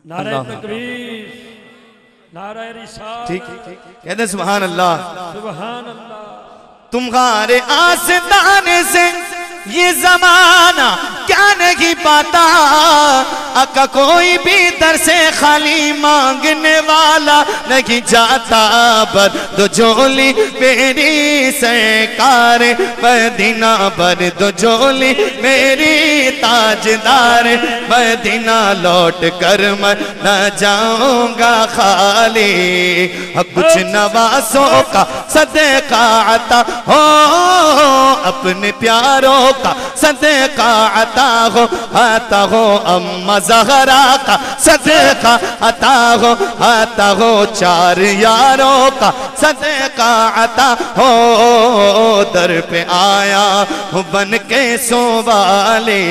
نعرہ تکبیر، نعرہ رسالت، ٹھیک کہتے ہیں سبحان اللہ۔ سبحان اللہ۔ تمہارے آستانے سے یہ زمانہ کیا نہیں پاتا، آقا کوئی بھی در سے خالی مانگنے والا نہیں جاتا، برد جولی میری سرکار مدینہ، برد جولی میری تاجدار مدینہ، لوٹ کر میں نہ جاؤں گا خالی، کچھ نوازوں کا صدقہ عطا ہو، اپنے پیاروں کا صدقہ عطا ہو، اما زہرا کا صدقہ عطا ہو، چار یاروں کا صدقہ عطا ہو، در پہ آیا ہوں بن کے سوالی،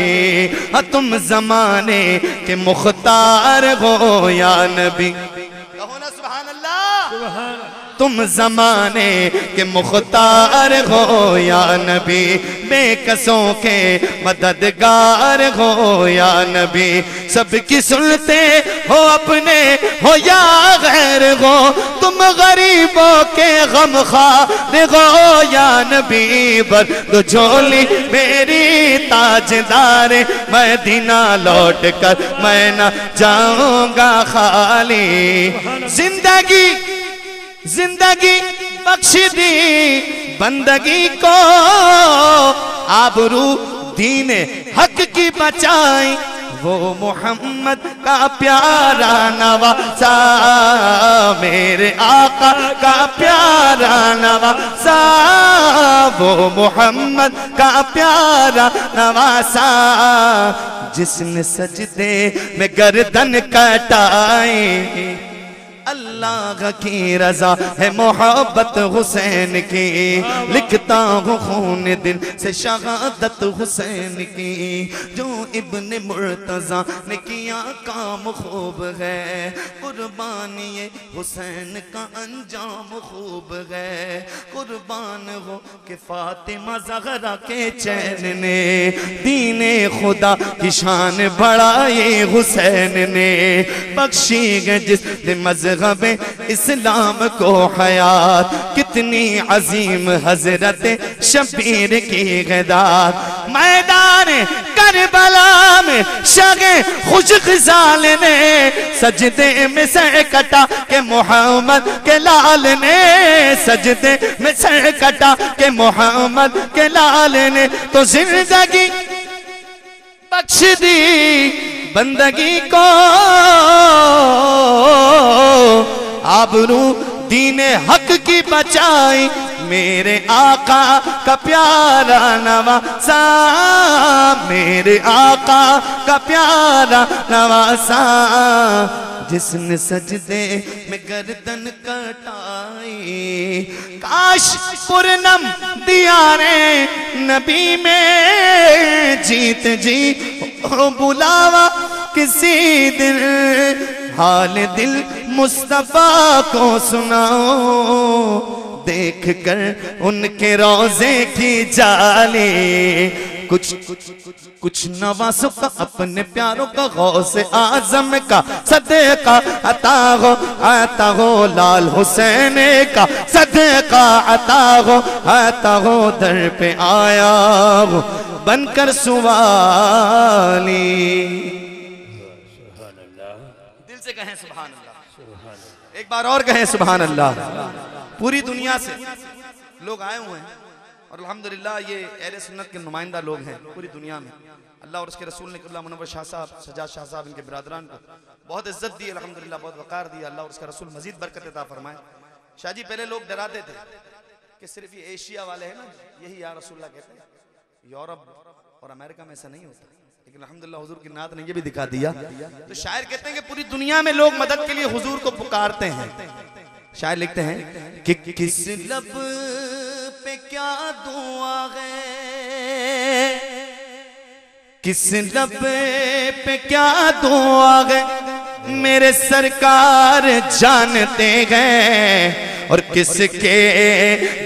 تم زمانے کے مختار ہو یا نبی، کہو نا سبحان اللہ، سبحان اللہ۔ تم زمانے کے مختار ہو یا نبی، بے کسوں کے مددگار ہو یا نبی، سب کی سنتے ہو اپنے ہو یا غیر ہو، تم غریبوں کے غم خوار ہو یا نبی، برد جولی میری تاجدار مدینہ، لوٹ کر میں نہ جاؤں گا خالی، زندگی بخش دی بندگی کو، آبرو دین حق کی بچائی، وہ محمد کا پیارا نواسا، میرے آقا کا پیارا نواسا، وہ محمد کا پیارا نواسا، جس نے سجدے میں گردن کٹائی، اللہ کی رضا ہے محبت حسین کی، لکھتا ہوں خون دل سے شہادت حسین کی، جو ابن مرتضیٰ نے کیا کام خوب ہے، قربانی حسین کا انجام خوب ہے، قربان ہو کہ فاطمہ زہرا کے چین نے، دین خدا کی شان بڑھائی حسین نے، بخشی گئے جس نے مذہب اسلام کو حیات، کتنی عظیم حضرت شبیر کی غدات، میدان کربلا میں شاہ خوش خزال نے، سجدے میں سر کٹا کہ محمد کے لال نے، سجدے میں سر کٹا کہ محمد کے لال نے، تو زندگی بخش دی بندگی کو، آبرو دین حق کی بچائی، میرے آقا کا پیارا نواسا، میرے آقا کا پیارا نواسا، جس نے سجدے میں گردن کٹائی، کاش پرنم دیار نبی میں جیت جی بلاوا کسی دن، حال دل مصطفیٰ کو سناؤ، دیکھ کر ان کے روزے کی جالی، کچھ نوازوں کا اپنے پیاروں کا، غوث اعظم کا صدقہ عطا ہو، لال حسین کا صدقہ عطا ہو، در پہ آیا ہو بن کر سوالی، دل سے کہیں سبحان اللہ، ایک بار اور کہیں سبحان اللہ۔ پوری دنیا سے لوگ آئے ہوئے ہیں اور الحمدللہ یہ اہل سنت کے نمائندہ لوگ ہیں پوری دنیا میں، اللہ اور اس کے رسول نے قبلہ منور شاہ صاحب، سجاد شاہ صاحب، ان کے برادران کو بہت عزت دی، الحمدللہ بہت وقار دی، اللہ اور اس کا رسول مزید برکت عطا فرمائے۔ شاہ جی پہلے لوگ ڈراتے تھے کہ صرف یہ ایشیا والے ہیں نا یہی یا رسول اللہ کہتے ہیں، یورپ اور امریکہ میں ایسا نہیں ہوتا، لیکن الحمدللہ حضور کی نعت نے یہ بھی دکھا دیا، تو شاعر کہتے ہیں کہ پوری دنیا میں لوگ مدد کے لیے حضور کو پکارتے ہیں۔ شاعر لکھتے ہیں کہ کس لب پہ کیا دعا ہے، کس لب پہ کیا دعا ہے، میرے سرکار جانتے ہیں، اور کس کے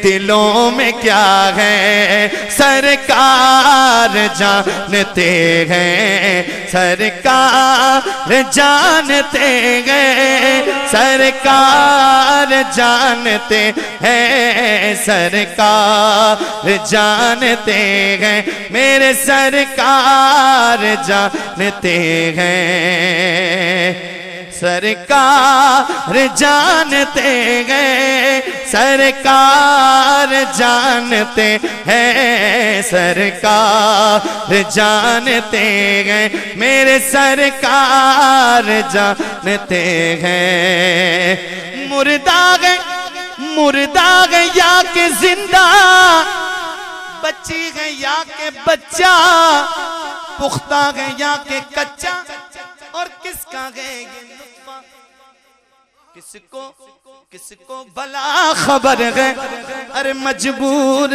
دلوں میں کیا ہے سرکار جانتے ہیں سرکار جانتے ہیں سرکار جانتے ہیں سرکار جانتے ہیں میرے سرکار جانتے ہیں سرکار جانتے ہیں سرکار جانتے ہیں سرکار جانتے ہیں میرے سرکار جانتے ہیں مردہ گئے یا کہ زندہ بچی گئے یا کہ بچہ پختہ گئے یا کہ کچا اور کس کا گئے یہ نطفہ کس کو بلا خبر ہے ارے مجبور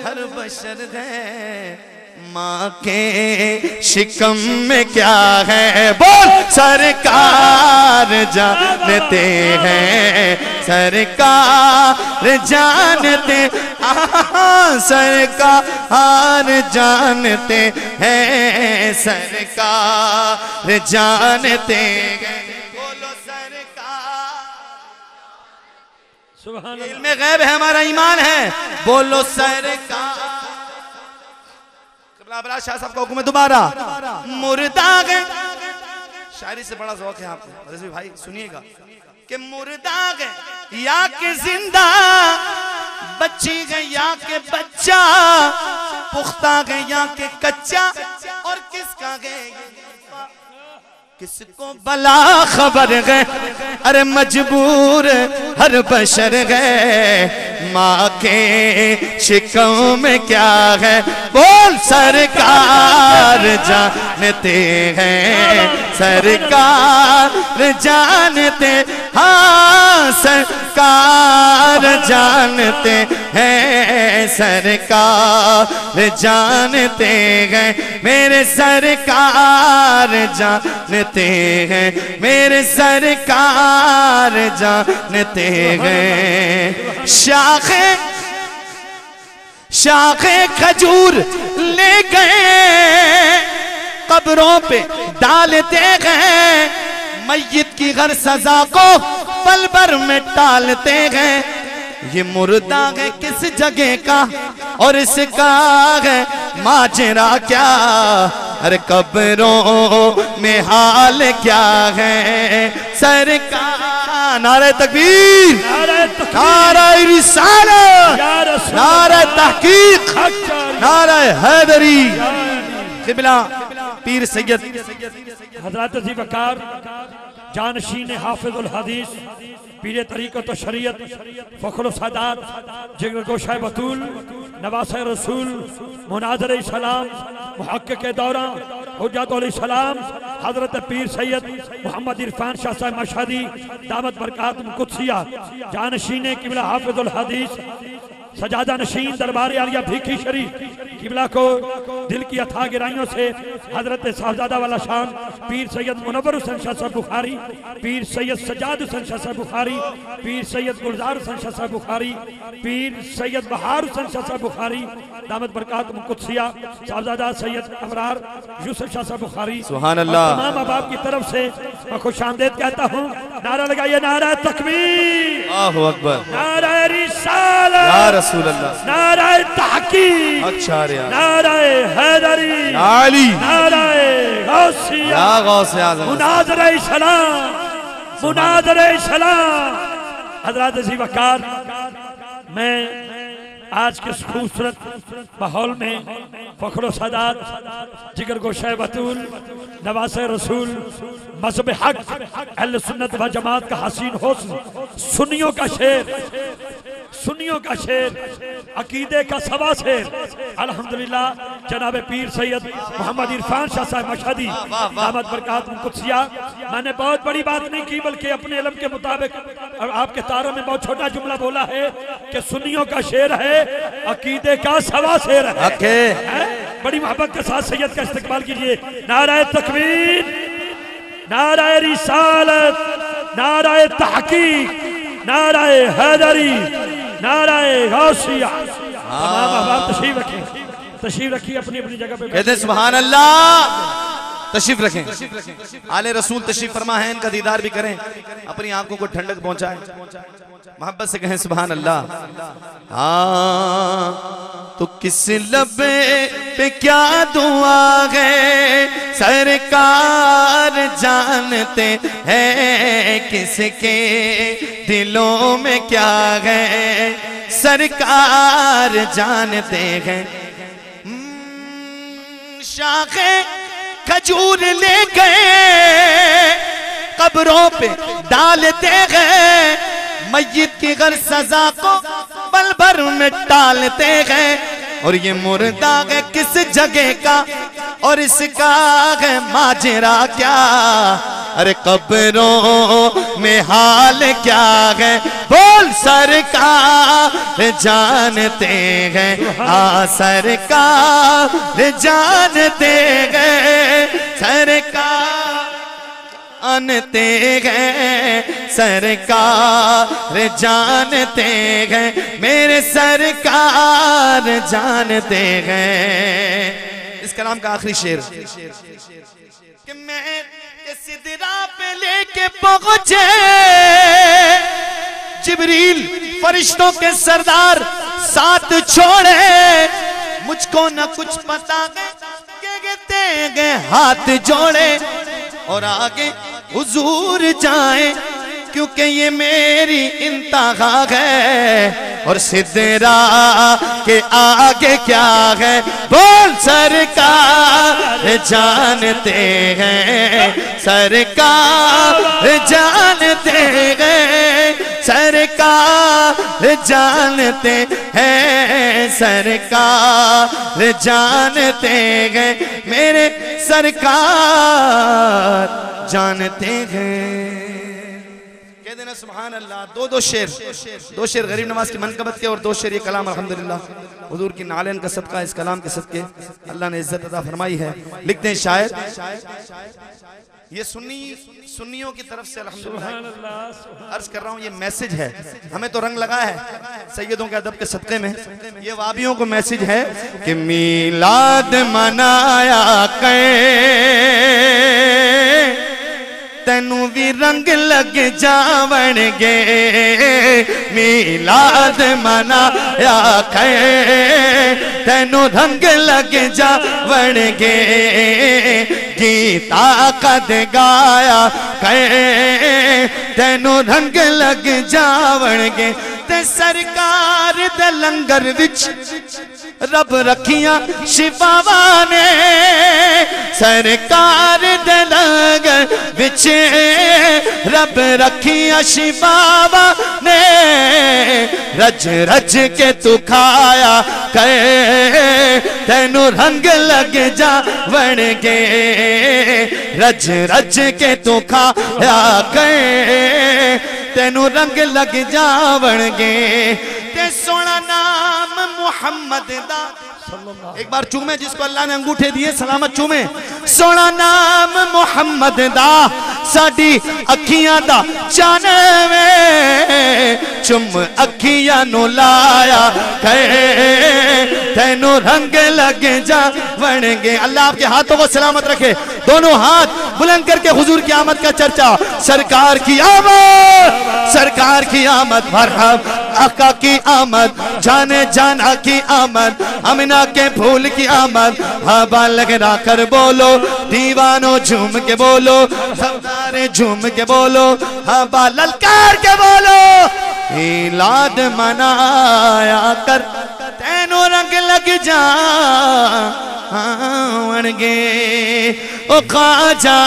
ہر بشر ہے ماں کے شکم میں کیا ہے بول سرکار جانتے ہیں سرکار جانتے سرکار جانتے ہیں سرکار جانتے ہیں بولو سرکار سبحان علم غیب ہے ہمارا ایمان ہے بولو سرکار قبلہ شاہ صاحب کا حکم ہے دوبارہ مردہ گئے شاعری سے بڑا ذوق ہے آپ کو رضوی بھائی سنیے گا کہ مردہ گئے یا کہ زندہ بچی گئے یا کہ بچہ پختہ گئے یا کہ کچا اور کس کا گئے کس کو بلا خبر گئے ارے مجبور ہر بشر گئے ماں کے شکم میں کیا ہے بول سرکار جانتے ہیں سرکار جانتے ہاں سرکار جانتے ہیں سرکار جانتے ہیں میرے سرکار جانتے ہیں میرے سرکار جانتے ہیں شاخ کھجور لے گئے قبروں پہ ڈالتے گئے میت کی غر سزا کو پل بھر میں ٹالتے گئے یہ مردہ ہے کس جگہ کا اور اس کا ہے ماجرا کیا ہر قبروں میں حال کیا ہے سرکار نعرہ تکبیر نعرہ رسالت نعرہ تحقیق نعرہ حیدری قبلہ پیر سید حضرات عزیز وقار جانشین حافظ الحدیث پیر طریقت و شریعت فخر و سادات جگر گوشہ بطول نواس رسول مناظر اسلام محقق دورہ حجت علیہ السلام حضرت پیر سید محمد عرفان شاہ صاحب مشہدی دامت برکات قدسیہ جانشین قبلہ حافظ الحدیث سجادہ نشین دربار عالیہ بھیکھی شریف قبلہ کو دل کی اتھا گرائیوں سے حضرت صاحبزادہ والا شان پیر سید منور حسین شاہ صاحب بخاری پیر سید سجاد حسین شاہ صاحب بخاری پیر سید گلزار حسین شاہ صاحب بخاری پیر سید بہار حسین شاہ صاحب بخاری دامت برکات قدسیہ صاحبزادہ سید ابرار یوسف شاہ صاحب بخاری سبحان اللہ تمام احباب کی طرف سے میں خوش آمدید کہتا ہوں نعرہ لگائیے نعرہ تکبیر اللہ اکبر نعرہ رسالت یا رسول اللہ نعرہ تحقیق اچھا ریا نعرہ حیدری علی نعرہ غوثیہ یا غوث اعظم مناظر اسلام مناظر اسلام حضرات عزیز وقار میں آج کے خوبصورت ماحول میں فخر و سادات جگر گوشہ بطول نواس رسول مذہب حق اہل سنت و جماعت کا حسین حسن سنیوں کا شعر سنیوں کا شعر عقیدے کا سوا شعر الحمدللہ جناب پیر سید محمد عرفان شاہ صاحب مشہدی دامت برکات قدسیہ میں نے بہت بڑی بات نہیں کی بلکہ اپنے علم کے مطابق اور آپ کے تاروں میں بہت چھوٹا جملہ بولا ہے کہ سنیوں کا شعر ہے عقیدے کا سوا شعر ہے بڑی محبت کے ساتھ سید کا استقبال کیجئے نعرہ تکبیر نعرہ رسالت نعرہ تحقیق نعرہ حیدری، نعرہ غوثیہ۔ تمام احباب تشریف رکھیں، تشریف رکھیے اپنی اپنی جگہ پہ۔ کہتے ہیں سبحان اللہ، تشریف رکھیں۔ آل رسول تشریف فرما ہے، ان کا دیدار بھی کریں، اپنی آنکھوں کو ٹھنڈک پہنچائیں، محبت سے کہیں سبحان اللہ۔ تو کس لبے پہ کیا دعا ہے، سرکار جانتے ہیں کس کے دلوں میں کیا ہے، سرکار جانتے ہیں۔ شاخ کھجور لے گئے قبروں پہ ڈالتے گئے، میت کی غر سزا کو پل بھر میں ٹالتے گئے، اور یہ مردہ ہے کس جگہ کا اور اس کا ہے ماجرا کیا، ارے قبروں میں حال کیا ہے، بول سرکار جانتے ہیں، سرکار جانتے ہیں، سرکار جانتے ہیں، سرکار جانتے ہیں، میرے سرکار جانتے ہیں۔ اس کلام کا آخری شعر کہ میں سدرا پہ لے کے پہنچے جبریل فرشتوں کے سردار ساتھ چھوڑے، مجھ کو نہ کچھ پتا کہتے گئے ہاتھ جوڑے، اور آگے حضور جائیں کیونکہ یہ میری انتہا ہے، اور سدرا کے آگے کیا ہے، بول سرکار جانتے ہیں، سرکار جانتے ہیں، سرکار جانتے ہیں، سرکار جانتے ہیں، میرے سرکار جانتے ہیں۔ کہہ دینا سبحان اللہ۔ دو شعر غریب نواز کی منقبت کے، اور 2 شعر یہ کلام الحمدللہ حضور کی نعلین کا صدقہ، اس کلام کے صدقے اللہ نے عزت عطا فرمائی ہے۔ لکھتے ہیں شاعر، یہ سنیوں کی طرف سے الحمدللہ عرض کر رہا ہوں، یہ میسج ہے، ہمیں تو رنگ لگا ہے سیدوں کے ادب کے صدقے میں، یہ وابیوں کو میسج ہے کہ میلاد منایا تینوں بھی رنگ لگ جاون گے، میلاد منایا تینوں رنگ لگ جاون گے، گیتا قد گایا تینوں رنگ لگ جاون گے، تے سرکار دے لنگر وچ رب رکھیاں شفاواں نے، سرکار دے لنگر وچ رب رکھیاں شفاواں نے، رج رج کے تو کھایا تینوں رنگ لگ جاون گے، رج رج کے تو کھایا تینوں رنگ لگ جاون گے، تے سونا نام محمد دا، ایک بار چومیں جس کو اللہ نے انگوٹھے دیے سلامت چومیں، سونا نام محمد دا ساڈی اکھیاں دا چانوے، چم اکھیاں نو لایا تینوں رنگ لگ جاون گے۔ اللہ آپ کے ہاتھوں کو سلامت رکھے، دونوں ہاتھ بلند کر کے حضور کی آمد کا چرچا، سرکار کی آمد، سرکار کی آمد، مرحب آقا کی آمد، جانے جانا کی آمد، امینہ کے پھول کی آمد، ہوا لگنا کر بولو، دیوانوں جھوم کے بولو، سرداریں جھوم کے بولو، ہوا للکار کے بولو، میلاد منایا کر تینوں رنگ لگ جاون گے، او خواجہ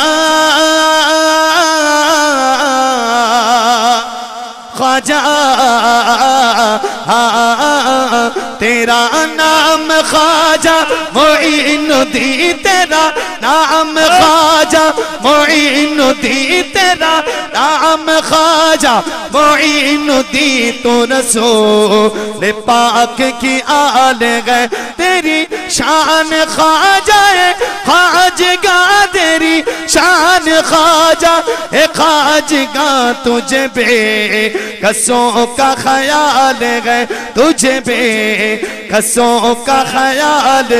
خواجہ تیرا نام خواجہ معین الدین، تیرا نام خواجہ معین الدین تیرا نام خواجہ معین الدین تو رسول پاک کی آل گئے تیری شان خواجہ خواجگاہ تیری شان خواجہ خواجگاہ تجھے بے کسوں کا خیال ہے تجھے بے کسوں کا خیال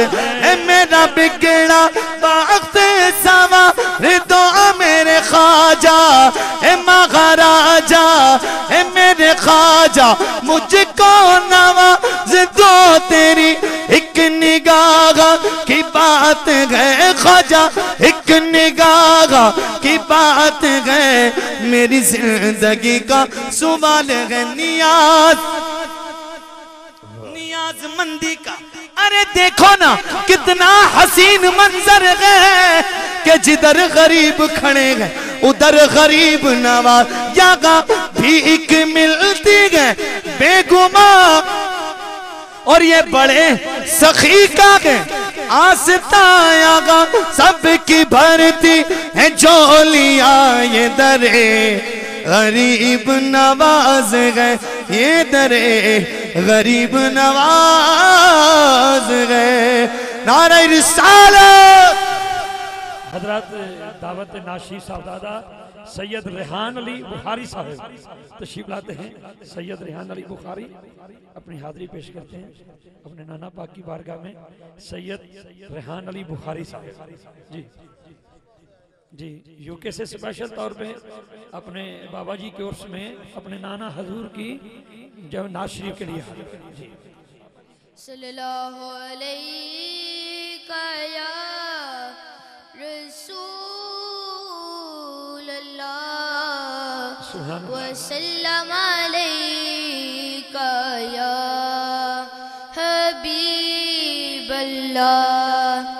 ہے میرا بگڑا وقت سوار دعا میرے خواجہ اے مہاراجہ اے میرے خواجہ مجھ کو نواز دو تیری ایک نگاہ کی بات ہے خواجہ ایک نگاہ کی بات ہے میری زندگی کا سوال ہے نیاز مندی کا ارے دیکھو نا کتنا حسین منظر ہے کہ جدھر غریب کھڑے گئے ادھر غریب نواز یہاں بھیک ملتی گئے بے گماں اور یہ بڑے سخی کا گئے آستان یہاں سب کی بھرتی ہے جولیاں یہ درے غریب نواز گئے یہ درے غریب نواز گئے نعرہ رسالت حضرات دعوت ناشی صاحبزادہ سید ریحان علی بخاری صاحب تشریف لاتے ہیں سید ریحان علی بخاری اپنی حاضری پیش کرتے ہیں اپنے نانا پاک کی بارگاہ میں سید ریحان علی بخاری صاحب جی یوکے سے اسپیشل طور پہ اپنے بابا جی کے عرس میں اپنے نانا حضور کی جو ناز شریف کے لیے جی صلی اللہ علیہ یا رسول اللہ وسلم علیہ یا حبیب اللہ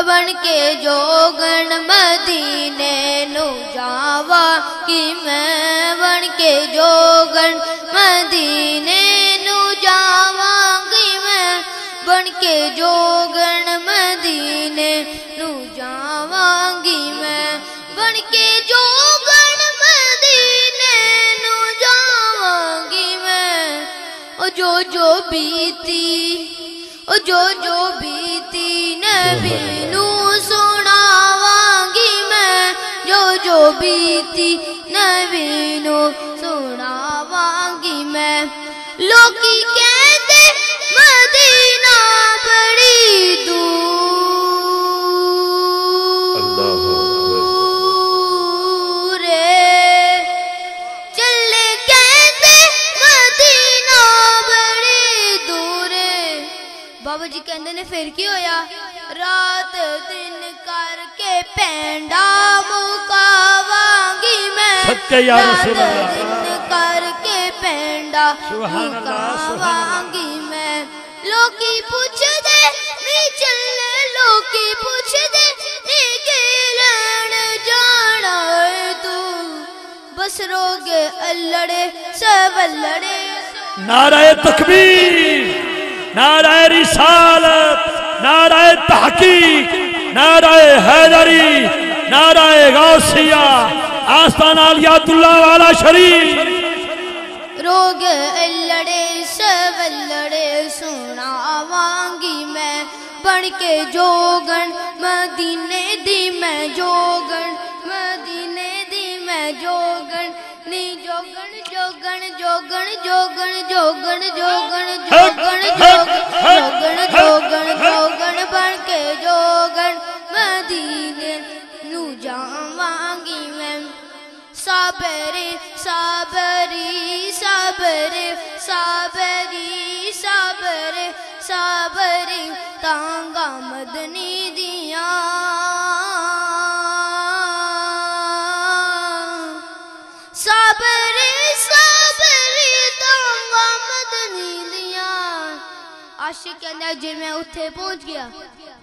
بن کے جوگن مدینے نو جاوا کی میں بن کے جوگن مدینے نو جاوا کی میں بن کے جوگن مدینے نو جاوا گی میں بن کے جوگن مدینے نو جاوا گی میں او جو بیتی او جو بیتی نبی نو سناوانگی میں جو بیتی نبی نو سناوانگی میں لوکی کہتے مدینہ بڑی دور چلے کہتے مدینہ بڑی دور بابا جی کہندے نے پھر کی ہویا رات دن کر کے پینڈا مکاوانگی میں رات دن کر کے پینڈا مکاوانگی میں لوکی پوچھ دے نہیں چلے لوکی پوچھ دے نہیں گیلن جانا ہے تو بس روگے اللڑے سب اللڑے نعرہ تکبیر نعرہ رسالت نعرہ تحقیق نعرہ حیدری نعرہ غوثیہ آستان علیات اللہ والا شریف روگ اللڑے سب اللڑے سناوانگی میں بڑھ کے جوگن مدینے دی میں جوگن مدینے دی میں جوگن نی جوگن جوگن جوگن جوگن جوگن جوگن جوگن جوگن جوگن جوگن بڑھ کے جوگن مدینے نو جاوانگی میں صابری صابری صابری صابری صابری صابری تانگا مدنی دیاں صابری صابری تانگا مدنی دیاں عاشق کے اندر جن میں اتھے پہنچ گیا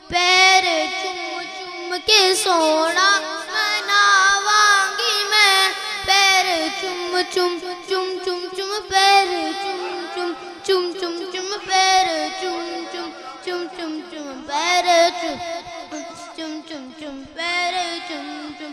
پیر چم چم کے سونا مناوانگی میں پیر چم چم چم چم چم پیر چم چم چم چم چم پیر چم چم چم چم چم پیر چم چم چم چم پیر چم چم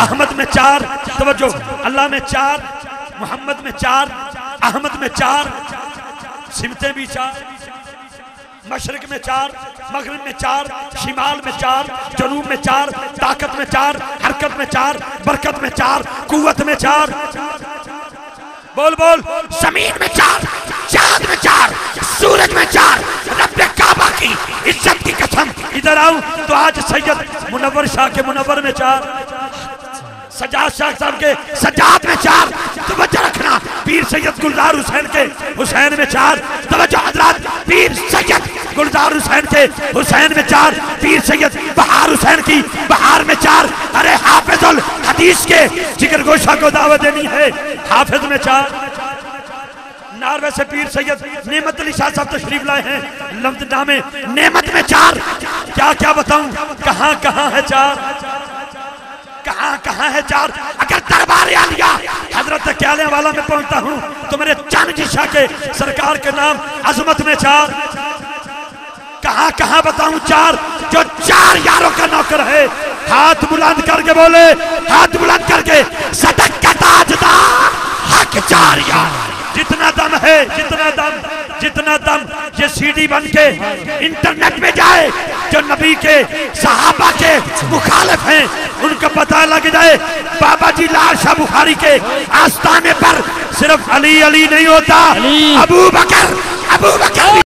احمد میں 4 توجہ اللہ میں 4 محمد میں 4 احمد میں 4 سمتیں بھی 4 مشرق میں 4 مغرب میں 4 شمال میں 4 جنوب میں 4 طاقت میں 4 حرکت میں 4 برکت میں 4 قوت میں 4 بول بول زمین میں 4 چاند میں 4 سورج میں 4 رب کعبہ کی عزت کی قسم ادھر آؤں تو آج سید منور شاہ کے منور میں 4 سجاد شاہ صاحب کے سجاد میں 4 توجہ رکھنا پیر سید گلزار حسین کے حسین میں 4 توجہ حضرات پیر سید گلزار حسین کے حسین میں 4 پیر سید بہار حسین کی بہار میں 4 ارے حافظ الحدیث کے جگر گوشہ کو دعوت دینی ہے حافظ میں 4 ناروے سے پیر سید نعمت علی شاہ صاحب تشریف لائے ہیں لمد نامے نعمت میں 4 کیا بتاؤں کہاں کہاں ہے 4 کہاں ہے 4 اگر دربار عالیہ حضرت کیالے والا میں پہنچتا ہوں تو میرے چاند جی شاہ کے سرکار کے نام عظمت میں 4 کہاں بتاؤں 4 جو 4 یاروں کا نوکر ہے ہاتھ بلند کر کے بولے ہاتھ بلند کر کے صدق کا تاجدار حق 4 یار جتنا دم ہے جتنا دم یہ سی ڈی بن کے انٹرنیٹ میں جائے جو نبی کے صحابہ کے مخالف ہیں ان کا پتہ لگ جائے بابا جی لال شاہ بخاری کے آستانے پر صرف علی نہیں ہوتا ابو بکر